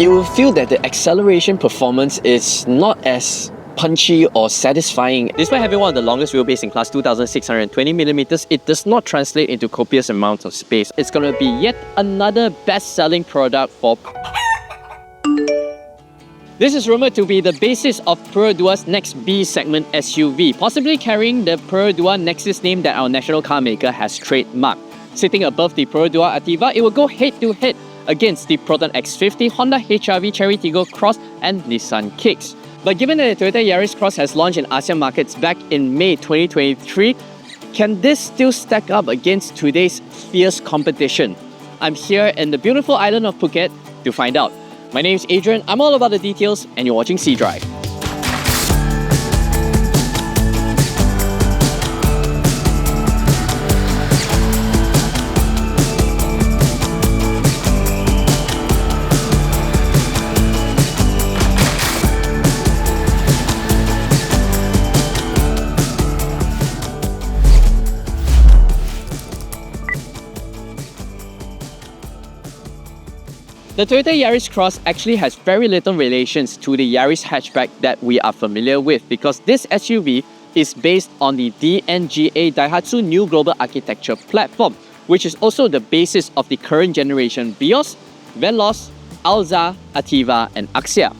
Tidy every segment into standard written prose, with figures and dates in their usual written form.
you will feel that the acceleration performance is not as punchy or satisfying. Despite having one of the longest wheelbase in class, 2,620mm, it does not translate into copious amounts of space. It's going to be yet another best-selling product for... This is rumoured to be the basis of Perodua's next B-segment SUV, possibly carrying the Perodua Nexis name that our national car maker has trademarked. Sitting above the Perodua Ativa, it will go head-to-head against the Proton X50, Honda HR-V, Chery Tiggo Cross and Nissan Kicks. But given that the Toyota Yaris Cross has launched in ASEAN markets back in May 2023, can this still stack up against today's fierce competition? I'm here in the beautiful island of Phuket to find out. My name is Adrian, I'm all about the details, and you're watching cDrive. The Toyota Yaris Cross actually has very little relations to the Yaris hatchback that we are familiar with, because this SUV is based on the DNGA Daihatsu New Global Architecture platform, which is also the basis of the current generation Vios, Veloz, Alza, Ativa and Axia.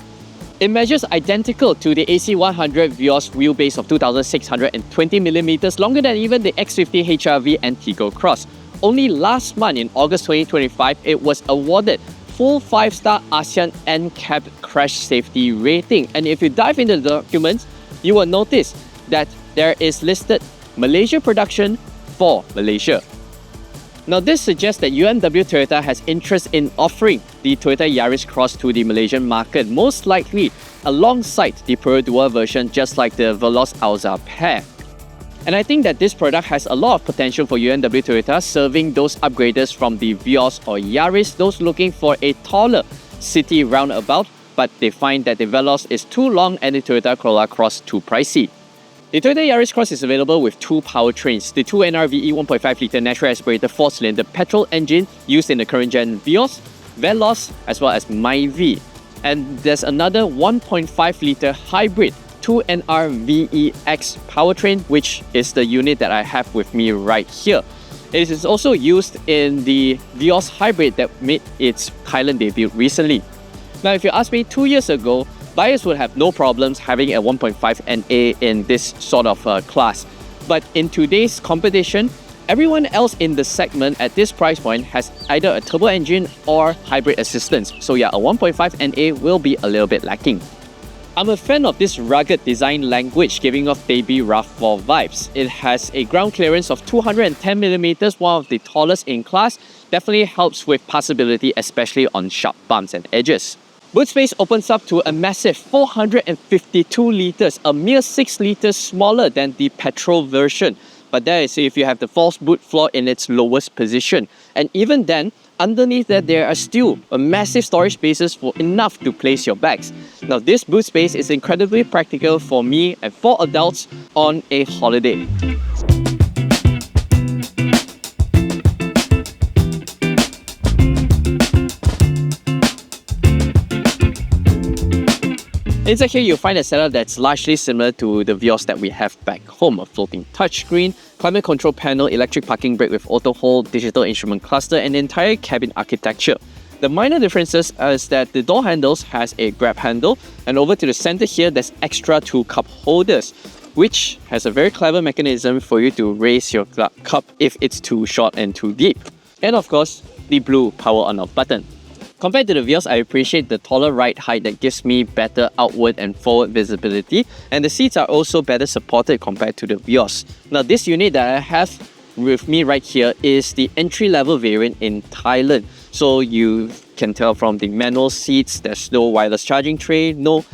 It measures identical to the AC100 Vios wheelbase of 2,620mm, longer than even the X50 HR-V and Tiggo Cross. Only last month in August 2025, it was awarded full 5-star ASEAN NCAP crash safety rating. And if you dive into the documents, you will notice that there is listed Malaysia production for Malaysia. Now this suggests that UMW Toyota has interest in offering the Toyota Yaris Cross to the Malaysian market, most likely alongside the Perodua version, just like the Veloz Alza pair. And I think that this product has a lot of potential for UMW Toyota, serving those upgraders from the Vios or Yaris, those looking for a taller city roundabout, but they find that the Veloz is too long and the Toyota Corolla Cross too pricey. The Toyota Yaris Cross is available with two powertrains, the 2NRVE 1.5-litre natural aspirated 4-cylinder petrol engine used in the current gen Vios, Veloz, as well as MyV. And there's another 1.5-litre hybrid 2NRVEX powertrain, which is the unit that I have with me right here. It is also used in the Vios hybrid that made its Thailand debut recently. Now, if you ask me 2 years ago, buyers would have no problems having a 1.5 NA in this sort of class. But in today's competition, everyone else in the segment at this price point has either a turbo engine or hybrid assistance. So yeah, a 1.5 NA will be a little bit lacking. I'm a fan of this rugged design language, giving off baby RAV4 vibes. It has a ground clearance of 210mm, one of the tallest in class. Definitely helps with passability, especially on sharp bumps and edges. Boot space opens up to a massive 452 litres, a mere 6 litres smaller than the petrol version. But that is if you have the false boot floor in its lowest position. And even then, underneath that, there are still a massive storage spaces for enough to place your bags. Now this boot space is incredibly practical for me and for adults on a holiday. Inside here, you'll find a setup that's largely similar to the Vios that we have back home. A floating touchscreen, climate control panel, electric parking brake with auto hold, digital instrument cluster, and the entire cabin architecture. The minor differences is that the door handles has a grab handle, and over to the center here, there's extra 2 cup holders, which has a very clever mechanism for you to raise your cup if it's too short and too deep. And of course, the blue power on off button. Compared to the Vios, I appreciate the taller ride height that gives me better outward and forward visibility, and the seats are also better supported compared to the Vios. Now this unit that I have with me right here is the entry-level variant in Thailand. So you can tell from the manual seats, there's no wireless charging tray, no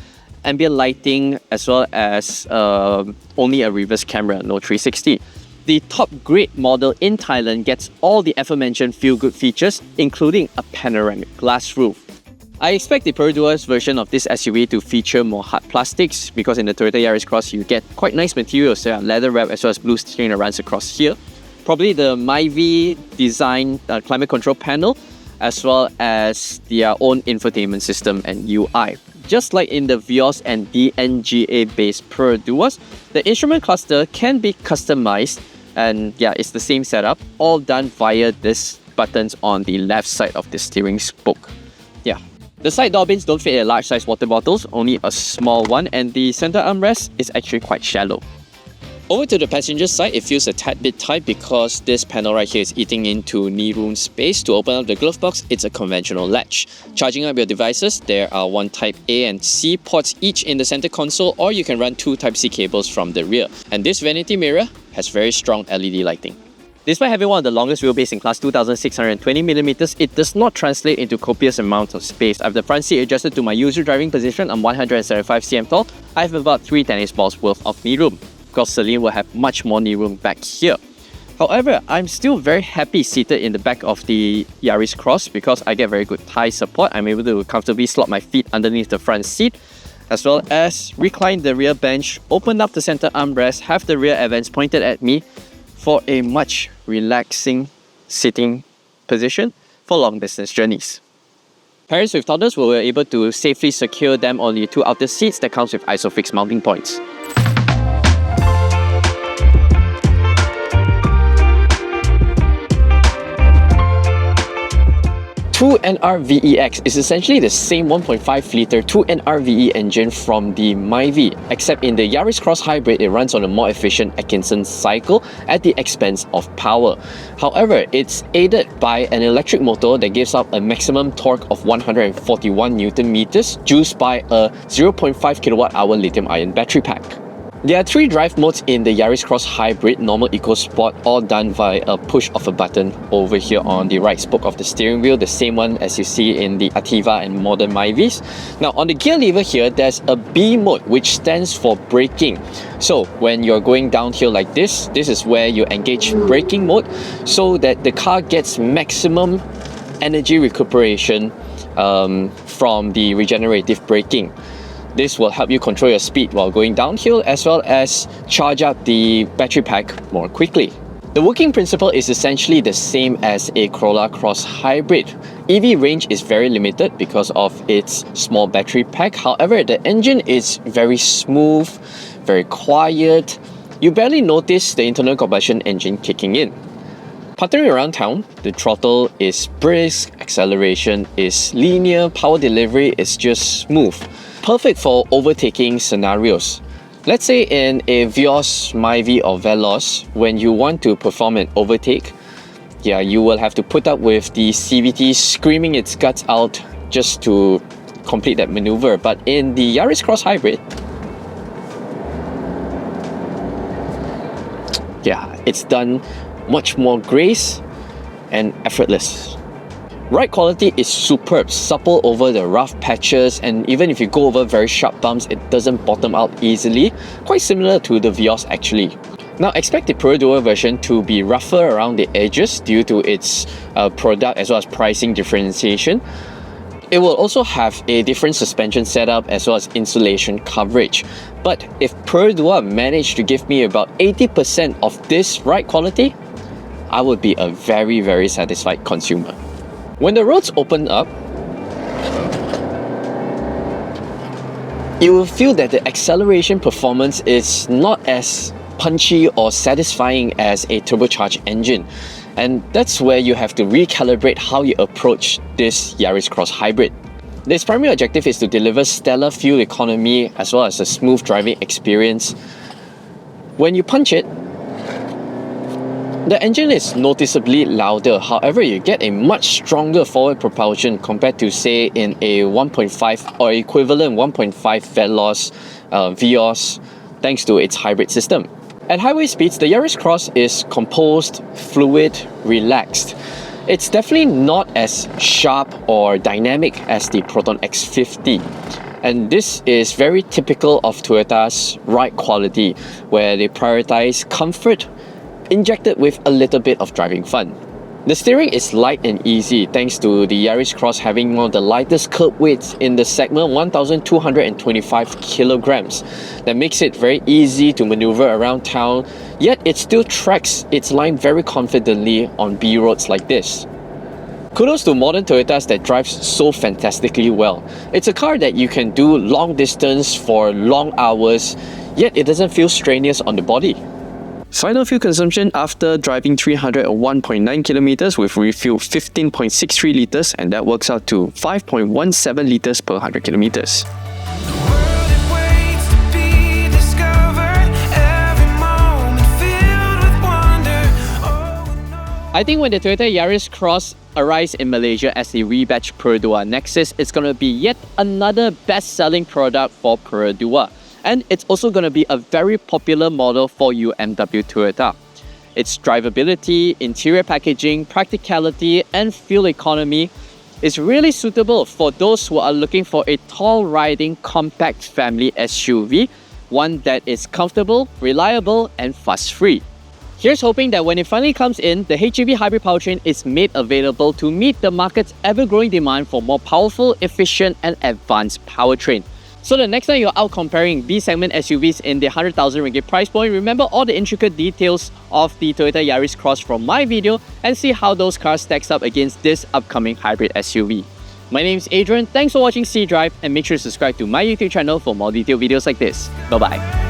ambient lighting, as well as only a reverse camera, no 360. The top grade model in Thailand gets all the aforementioned feel-good features, including a panoramic glass roof. I expect the Perodua's version of this SUV to feature more hard plastics, because in the Toyota Yaris Cross you get quite nice materials. There are leather wrap as well as blue string that runs across here. Probably the MyV design climate control panel as well as their own infotainment system and UI. Just like in the Vios and DNGA based Peroduas, the instrument cluster can be customized, and yeah, it's the same setup, all done via these buttons on the left side of the steering spoke. Yeah. The side door bins don't fit in large size water bottles, only a small one, and the center armrest is actually quite shallow. Over to the passenger side, it feels a tad bit tight because this panel right here is eating into knee room space. To open up the glove box, it's a conventional latch. Charging up your devices, there are one Type A and C ports each in the center console, or you can run two Type-C cables from the rear. And this vanity mirror has very strong LED lighting. Despite having one of the longest wheelbase in class 2620mm, it does not translate into copious amounts of space. I have the front seat adjusted to my usual driving position. I'm 175cm tall. I have about 3 tennis balls worth of knee room. Of course, Celine will have much more knee room back here. However, I'm still very happy seated in the back of the Yaris Cross because I get very good thigh support. I'm able to comfortably slot my feet underneath the front seat, as well as recline the rear bench, open up the center armrest, have the rear air vents pointed at me for a much relaxing sitting position for long distance journeys. Parents with toddlers will be able to safely secure them on the 2 outer seats that comes with ISOFIX mounting points. 2NR-VEX is essentially the same 1.5-litre 2NR-VE engine from the Myvi, except in the Yaris Cross Hybrid, it runs on a more efficient Atkinson cycle at the expense of power. However, it's aided by an electric motor that gives out a maximum torque of 141 Nm, juiced by a 0.5 kWh lithium-ion battery pack. There are 3 drive modes in the Yaris Cross Hybrid, Normal, Eco, Sport, all done via a push of a button over here on the right spoke of the steering wheel, the same one as you see in the Ativa and modern Myvis. Now on the gear lever here, there's a B mode which stands for braking. So when you're going downhill like this is where you engage braking mode so that the car gets maximum energy recuperation from the regenerative braking. This will help you control your speed while going downhill, as well as charge up the battery pack more quickly. The working principle is essentially the same as a Corolla Cross Hybrid. EV range is very limited because of its small battery pack. However, the engine is very smooth, very quiet. You barely notice the internal combustion engine kicking in. Puttering around town, the throttle is brisk, acceleration is linear, power delivery is just smooth. Perfect for overtaking scenarios. Let's say in a Vios, Myvi or Veloz, when you want to perform an overtake, yeah, you will have to put up with the CVT screaming its guts out just to complete that maneuver. But in the Yaris Cross Hybrid, yeah, it's done much more grace and effortless. Ride quality is superb, supple over the rough patches, and even if you go over very sharp bumps, it doesn't bottom out easily, quite similar to the Vios actually. Now expect the Perodua version to be rougher around the edges due to its product as well as pricing differentiation. It will also have a different suspension setup as well as insulation coverage. But if Perodua managed to give me about 80% of this ride quality, I would be a very, very satisfied consumer. When the roads open up, you will feel that the acceleration performance is not as punchy or satisfying as a turbocharged engine. And that's where you have to recalibrate how you approach this Yaris Cross Hybrid. Its primary objective is to deliver stellar fuel economy as well as a smooth driving experience. When you punch it, the engine is noticeably louder, however you get a much stronger forward propulsion compared to say in a 1.5 or equivalent 1.5 Veloz Vios thanks to its hybrid system. At highway speeds, the Yaris Cross is composed, fluid, relaxed. It's definitely not as sharp or dynamic as the Proton X50. And this is very typical of Toyota's ride quality, where they prioritize comfort injected with a little bit of driving fun. The steering is light and easy thanks to the Yaris Cross having one of the lightest curb weights in the segment, 1,225 kilograms. That makes it very easy to maneuver around town, yet it still tracks its line very confidently on B roads like this. Kudos to modern Toyotas that drives so fantastically well. It's a car that you can do long distance for long hours, yet it doesn't feel strenuous on the body. Final fuel consumption after driving 301.9 kilometers with refuel 15.63 liters, and that works out to 5.17 liters per 100 kilometers. I think when the Toyota Yaris Cross arrives in Malaysia as the rebadged Perodua Nexis, it's going to be yet another best-selling product for Perodua. And it's also going to be a very popular model for BMW Toyota. Its drivability, interior packaging, practicality, and fuel economy is really suitable for those who are looking for a tall-riding, compact family SUV, one that is comfortable, reliable, and fuss-free. Here's hoping that when it finally comes in, the HEV hybrid powertrain is made available to meet the market's ever-growing demand for more powerful, efficient, and advanced powertrain. So the next time you're out comparing B-segment SUVs in the 100,000 ringgit price point, remember all the intricate details of the Toyota Yaris Cross from my video and see how those cars stacks up against this upcoming hybrid SUV. My name is Adrian, thanks for watching cDrive, and make sure to subscribe to my YouTube channel for more detailed videos like this. Bye-bye.